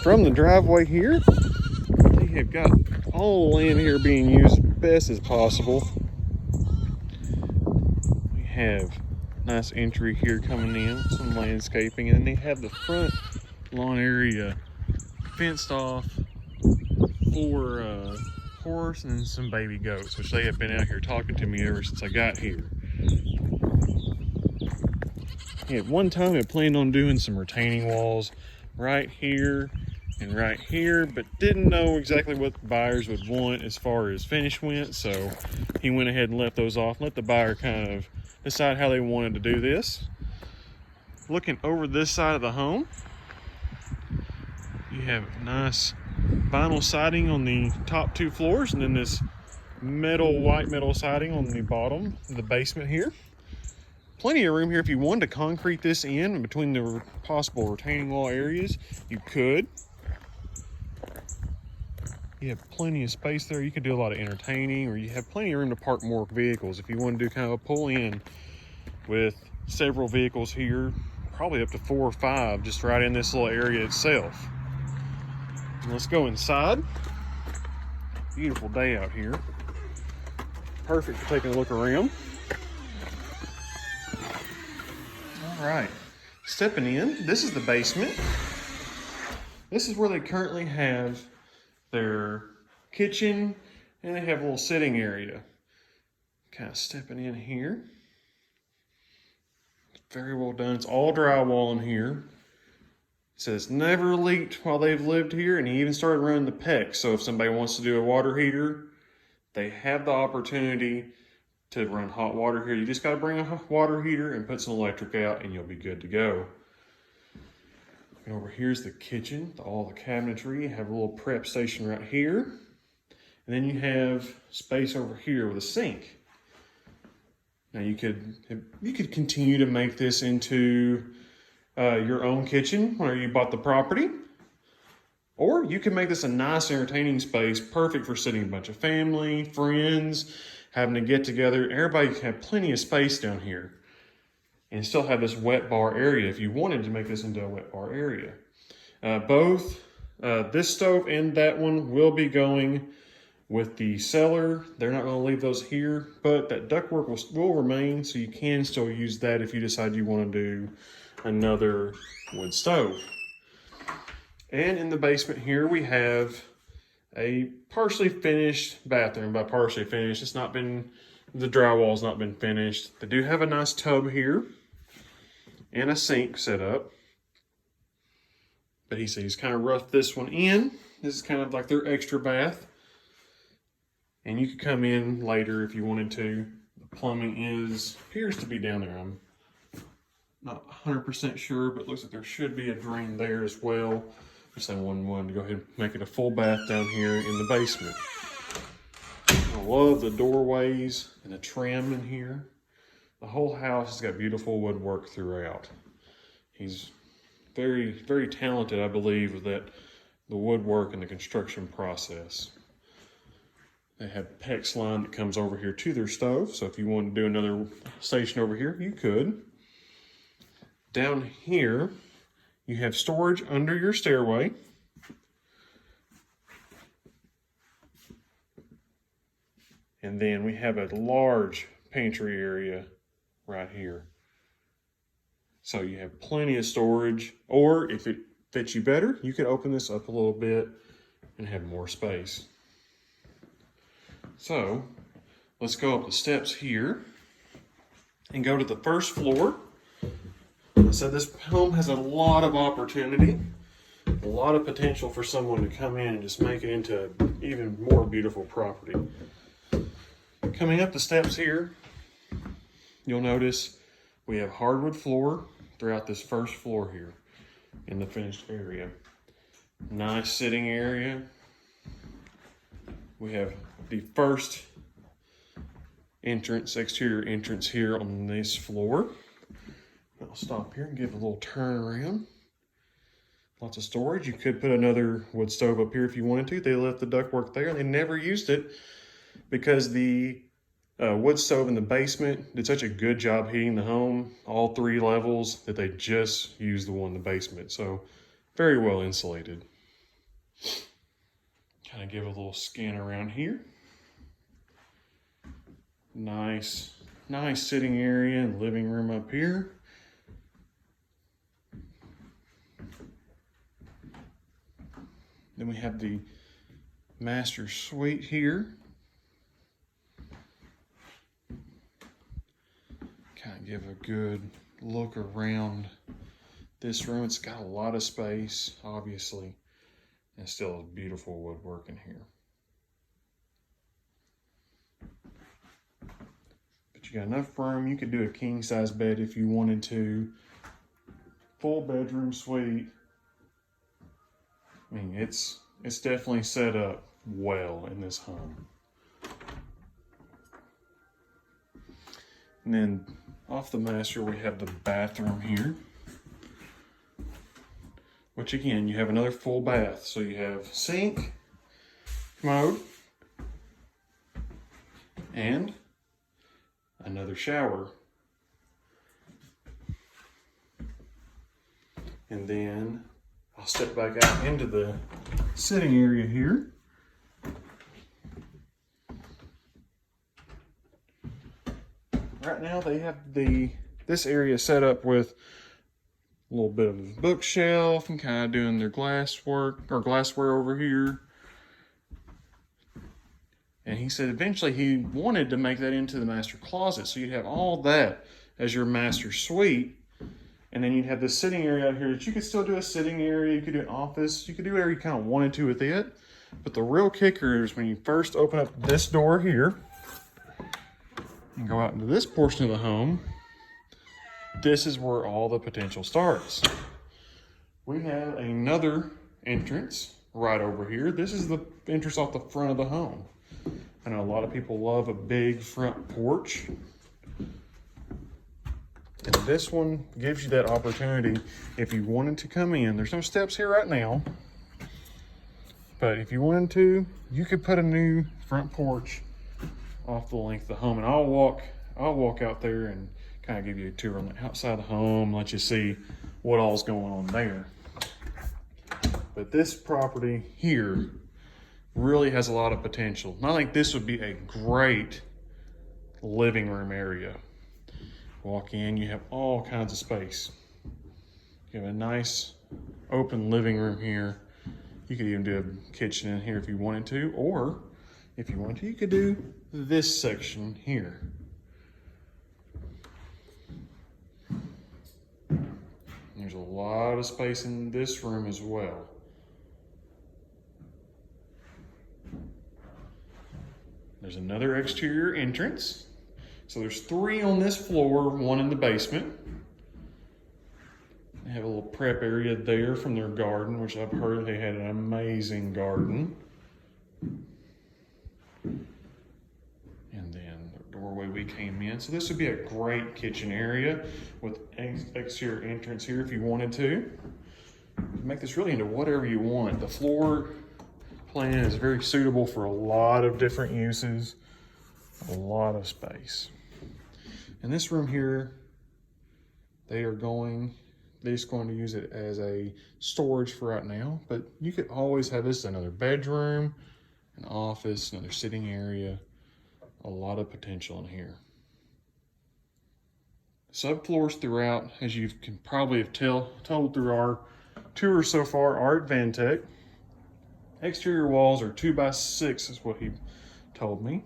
from the driveway here, they have got all the land here being used best as possible. We have nice entry here coming in, some landscaping, and then they have the front lawn area fenced off for horse and some baby goats, which they have been out here talking to me ever since I got here. At one time I planned on doing some retaining walls right here and right here, but didn't know exactly what the buyers would want as far as finish went, so he went ahead and left those off, let the buyer kind of decide how they wanted to do this. Looking over this side of the home, you have nice vinyl siding on the top 2 floors, and then this white metal siding on the bottom of the basement here. Plenty of room here if you wanted to concrete this in between the possible retaining wall areas, you could. You have plenty of space there. You could do a lot of entertaining, or you have plenty of room to park more vehicles if you want to do kind of a pull in with several vehicles here, probably up to 4 or 5 just right in this little area itself. And let's go inside. Beautiful day out here. Perfect for taking a look around. All right, stepping in, this is the basement. This is where they currently have their kitchen, and they have a little sitting area. Kind of stepping in here. Very well done. It's all drywall in here. It says never leaked while they've lived here, and he even started running the PEX. So if somebody wants to do a water heater, they have the opportunity to run hot water here. You just got to bring a water heater and put some electric out, and you'll be good to go. And over here's the kitchen, all the cabinetry. You have a little prep station right here. And then you have space over here with a sink. Now you could continue to make this into your own kitchen whenever you bought the property. Or you can make this a nice entertaining space, perfect for sitting a bunch of family, friends, having to get together. Everybody can have plenty of space down here. And still have this wet bar area if you wanted to make this into a wet bar area. Both this stove and that one will be going with the cellar. They're not going to leave those here, but that ductwork will remain, so you can still use that if you decide you want to do another wood stove. And in the basement here we have a partially finished bathroom. By partially finished, the drywall's not been finished. They do have a nice tub here and a sink set up. But he's kind of roughed this one in. This is kind of like their extra bath. And you could come in later if you wanted to. The plumbing appears to be down there. I'm not 100% sure, but it looks like there should be a drain there as well. Just I wanted to go ahead and make it a full bath down here in the basement. I love the doorways and the trim in here. The whole house has got beautiful woodwork throughout. He's very, very talented, I believe, with the woodwork and the construction process. They have PEX line that comes over here to their stove, so if you want to do another station over here, you could. Down here, you have storage under your stairway. And then we have a large pantry area right here. So you have plenty of storage, or if it fits you better, you could open this up a little bit and have more space. So let's go up the steps here and go to the first floor. I said this home has a lot of opportunity, a lot of potential for someone to come in and just make it into an even more beautiful property. Coming up the steps here, you'll notice we have hardwood floor throughout this first floor here in the finished area. Nice sitting area. We have the first exterior entrance here on this floor. I'll stop here and give a little turn around. Lots of storage. You could put another wood stove up here if you wanted to. They left the ductwork there. They never used it because the wood stove in the basement did such a good job heating the home, all 3 levels, that they just used the one in the basement. So very well insulated. Kind of give a little scan around here. Nice sitting area and living room up here. Then we have the master suite here. Kind of give a good look around this room. It's got a lot of space, obviously, and still beautiful woodwork in here. But you got enough room. You could do a king size bed if you wanted to. Full bedroom suite. I mean, it's definitely set up well in this home. And then off the master, we have the bathroom here, which again, you have another full bath. So you have sink, commode, and another shower. And then I'll step back out into the sitting area here. Right now they have this area set up with a little bit of a bookshelf and kind of doing their glassware over here. And he said eventually he wanted to make that into the master closet. So you'd have all that as your master suite. And then you'd have this sitting area out here that you could still do a sitting area. You could do an office. You could do whatever you kind of wanted to with it. But the real kicker is when you first open up this door here and go out into this portion of the home, this is where all the potential starts. We have another entrance right over here. This is the entrance off the front of the home. I know a lot of people love a big front porch. And this one gives you that opportunity if you wanted to come in. There's no steps here right now. But if you wanted to, you could put a new front porch off the length of the home. And I'll walk out there and kind of give you a tour on the outside of the home, let you see what all's going on there. But this property here really has a lot of potential. And I think this would be a great living room area. Walk in, you have all kinds of space. You have a nice open living room here. You could even do a kitchen in here if you wanted to, or if you wanted to, you could do this section here. There's a lot of space in this room as well. There's another exterior entrance. So there's 3 on this floor, 1 in the basement. They have a little prep area there from their garden, which I've heard they had an amazing garden. And then the doorway we came in. So this would be a great kitchen area with exterior entrance here if you wanted to. Make this really into whatever you want. The floor plan is very suitable for a lot of different uses, a lot of space. And this room here, they're just going to use it as a storage for right now, but you could always have this another bedroom, an office, another sitting area, a lot of potential in here. Subfloors throughout, as you can probably have told through our tour so far, are at Vantech. Exterior walls are 2x6 is what he told me.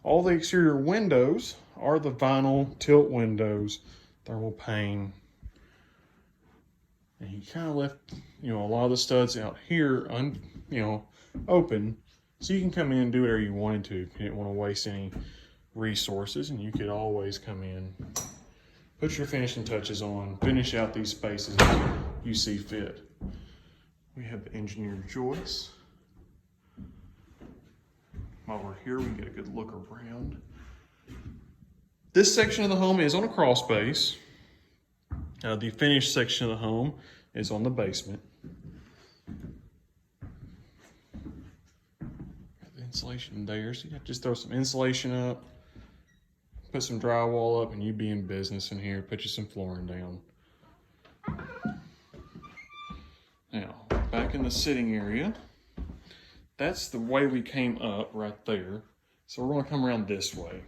All the exterior windows are the vinyl tilt windows, thermal pane. And he kind of left, a lot of the studs out here, open, so you can come in and do whatever you wanted to. If you didn't want to waste any resources, and you could always come in, put your finishing touches on, finish out these spaces as you see fit. We have the engineered joists. While we're here, we can get a good look around. This section of the home is on a crawl space. The finished section of the home is on the basement. Got the insulation there, so you have to just throw some insulation up, put some drywall up, and you'd be in business in here. Put you some flooring down. Now, back back in the sitting area. That's the way we came up right there. So we're gonna come around this way.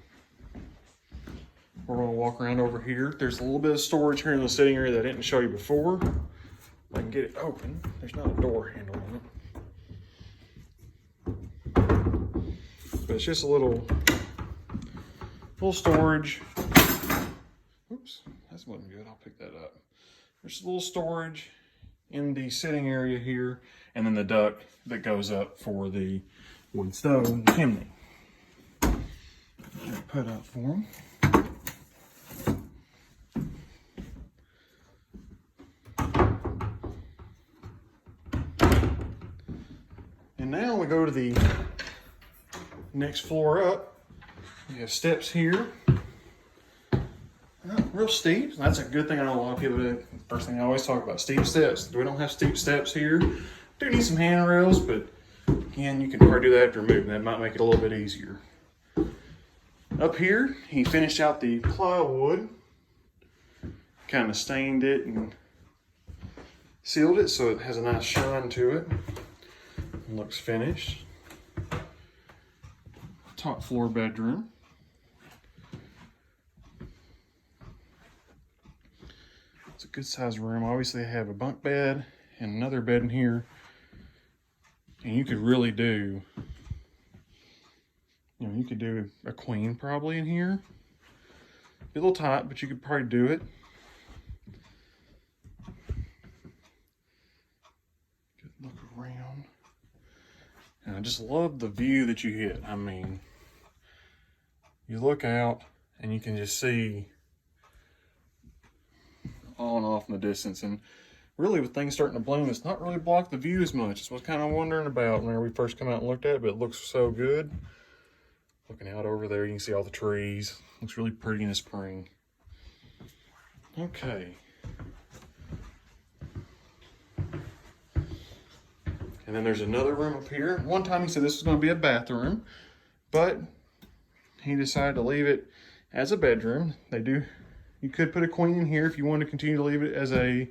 We're gonna walk around over here. There's a little bit of storage here in the sitting area that I didn't show you before. If I can get it open. There's not a door handle on it. But it's just a little storage. Oops, that wasn't good. I'll pick that up. There's a little storage in the sitting area here, and then the duct that goes up for the wood stove and chimney. Put up for them. And now we go to the next floor up. We have steps here. Real steep. That's a good thing. I know a lot of people do. First thing I always talk about, steep steps. We don't have steep steps here. Do need some handrails, but again, you can probably do that after moving. That might make it a little bit easier. Up here, he finished out the plywood. Kind of stained it and sealed it so it has a nice shine to it. It looks finished. Top floor bedroom. It's a good sized room. Obviously, I have a bunk bed and another bed in here. And you could really do, you could do a queen probably in here. Be a little tight, but you could probably do it. Good look around. And I just love the view that you get. I mean, you look out and you can just see on and off in the distance. And really, with things starting to bloom, it's not really blocked the view as much. It's what I was kind of wondering about when we first come out and looked at it, but it looks so good. Looking out over there, you can see all the trees. Looks really pretty in the spring. Okay. And then there's another room up here. One time he said this was going to be a bathroom, but he decided to leave it as a bedroom. You could put a queen in here if you wanted to continue to leave it as a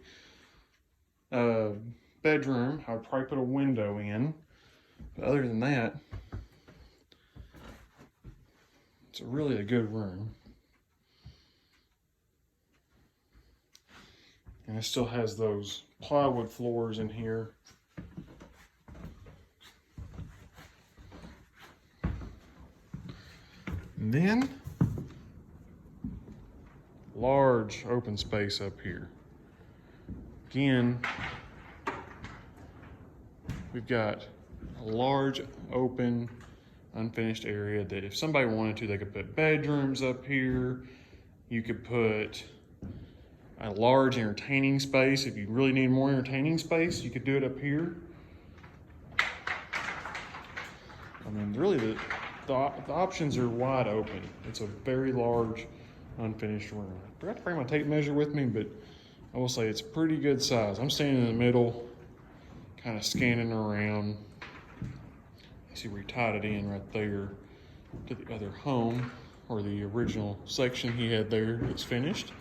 bedroom. I would probably put a window in. But other than that, it's really a good room. And it still has those plywood floors in here. And then, large open space up here. Again, we've got a large open unfinished area that if somebody wanted to, they could put bedrooms up here. You could put a large entertaining space. If you really need more entertaining space, you could do it up here. I mean, really the options are wide open. It's a very large unfinished room. I forgot to bring my tape measure with me, but I will say it's pretty good size. I'm standing in the middle, kind of scanning around. You see where he tied it in right there to the other home, or the original section he had there that's finished.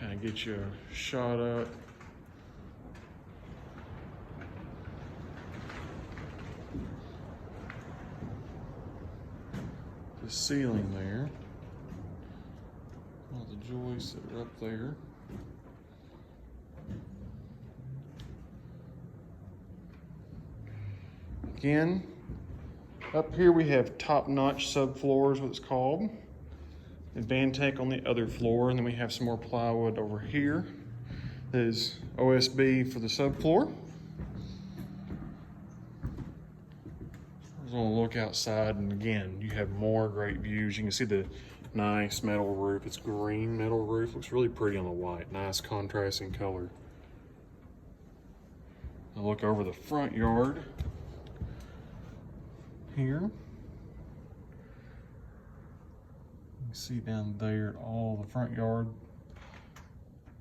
Kind of get you a shot up. The ceiling there. All the joists that are up there. Again, up here we have top-notch subfloors, what it's called. And Vantech on the other floor, and then we have some more plywood over here. That is OSB for the subfloor. I'm gonna look outside, and again, you have more great views. You can see the nice metal roof. It's green metal roof. Looks really pretty on the white. Nice contrasting color. I look over the front yard here. You can see down there all the front yard.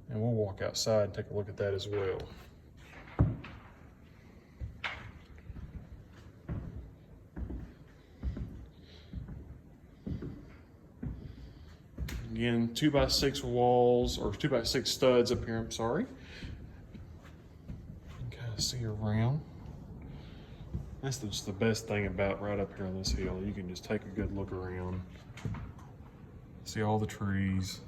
And we'll walk outside and take a look at that as well. Again, 2x6 walls, or 2x6 studs up here, I'm sorry. to see around. That's just the best thing about right up here on this hill. You can just take a good look around. See all the trees.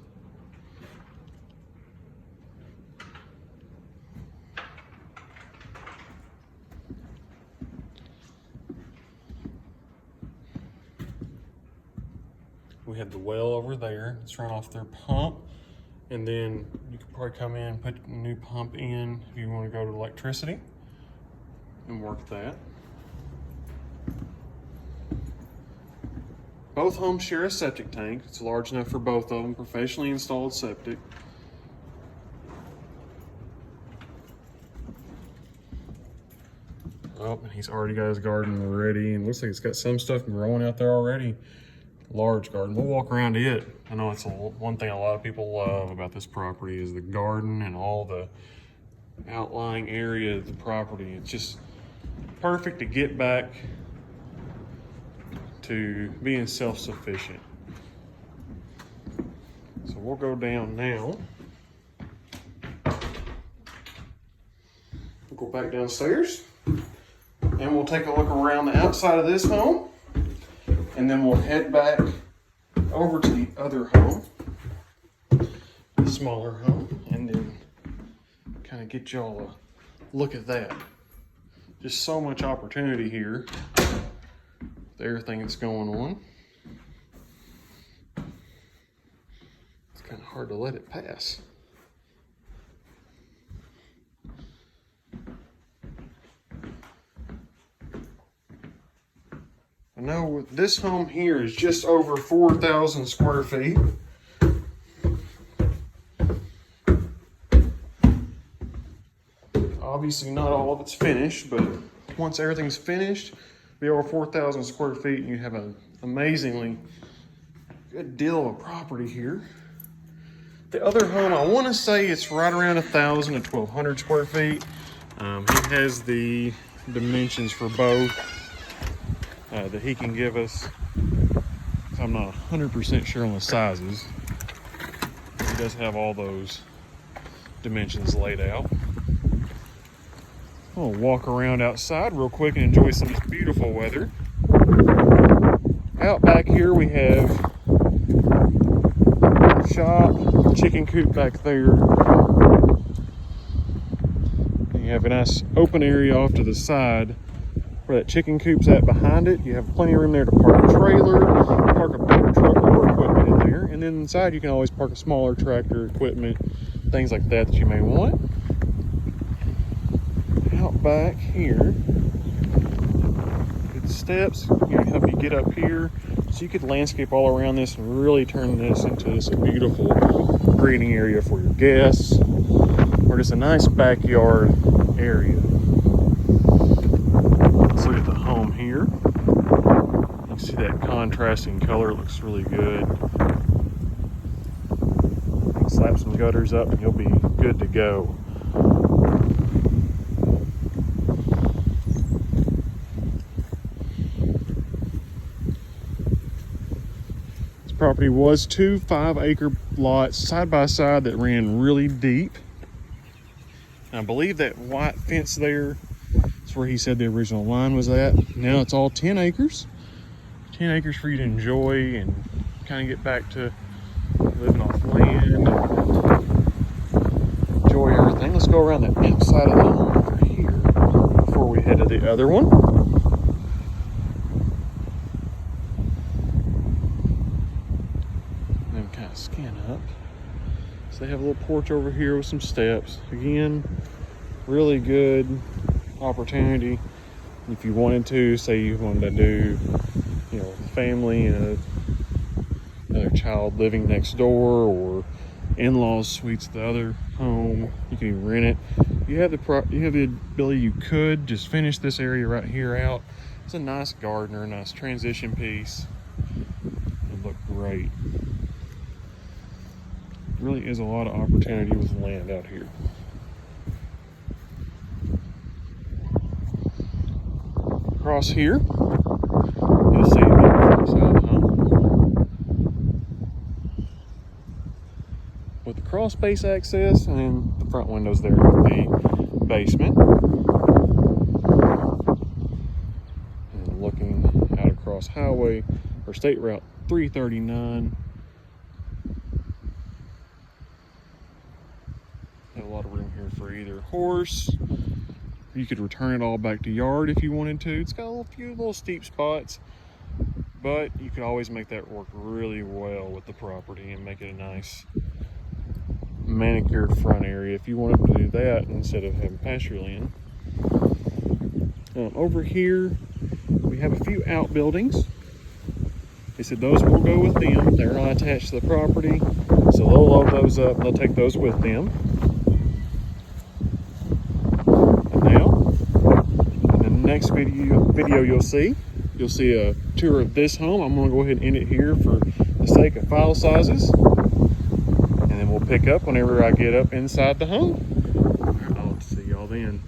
We have the well over there. It's run off their pump. And then you could probably come in and put a new pump in if you want to go to electricity and work that. Both homes share a septic tank. It's large enough for both of them, professionally installed septic. Oh, and he's already got his garden ready, and looks like it's got some stuff growing out there already. Large garden. We'll walk around it. I know it's one thing a lot of people love about this property is the garden and all the outlying area of the property. It's just perfect to get back to being self-sufficient. So we'll go down now. We'll go back downstairs and we'll take a look around the outside of this home. And then we'll head back over to the other home, the smaller home, and then kind of get y'all a look at that. Just so much opportunity here with everything that's going on. It's kind of hard to let it pass. I know this home here is just over 4,000 square feet. Obviously not all of it's finished, but once everything's finished, it'll be over 4,000 square feet and you have an amazingly good deal of a property here. The other home, I want to say it's right around 1,000 to 1,200 square feet. He has the dimensions for both. That he can give us. I'm not 100% sure on the sizes. He does have all those dimensions laid out. I'll walk around outside real quick and enjoy some of this beautiful weather. Out back here we have a shop, chicken coop back there. And you have a nice open area off to the side where that chicken coop's at behind it. You have plenty of room there to park a trailer, park a bigger truck or equipment in there. And then inside you can always park a smaller tractor, equipment, things like that you may want. Out back here, good steps, help you get up here. So you could landscape all around this and really turn this into this beautiful greeting area for your guests, or just a nice backyard area. Let's look at the home here. You can see that contrasting color, it looks really good. Slap some gutters up and you'll be good to go. This property was 2 5-acre lots side by side that ran really deep. I believe that white fence there is where he said the original line was at. Now it's all 10 acres. 10 acres for you to enjoy and kind of get back to living off land and enjoy everything. Let's go around the inside of the home over here before we head to the other one. And then kind of scan up. So they have a little porch over here with some steps. Again, really good opportunity. If you wanted to, say you wanted to do, family and another child living next door, or in-laws suites the other home, you can rent it. You have the ability, you could just finish this area right here out. It's a nice garden or a nice transition piece. It'd look great. Really is a lot of opportunity with land out here. Across here, you'll see the side of the home with the crawl space access, and then the front windows there with the basement. across highway or State Route 339. Got a lot of room here for either horse. You could return it all back to yard if you wanted to. It's got a few little steep spots, but you could always make that work really well with the property and make it a nice manicured front area if you wanted to do that instead of having pasture land. Over here we have a few outbuildings. They said those will go with them. They're not attached to the property, so they'll load those up and they'll take those with them. And now, in the next video you'll see a tour of this home. I'm going to go ahead and end it here for the sake of file sizes, and then we'll pick up whenever I get up inside the home. I'll see y'all then.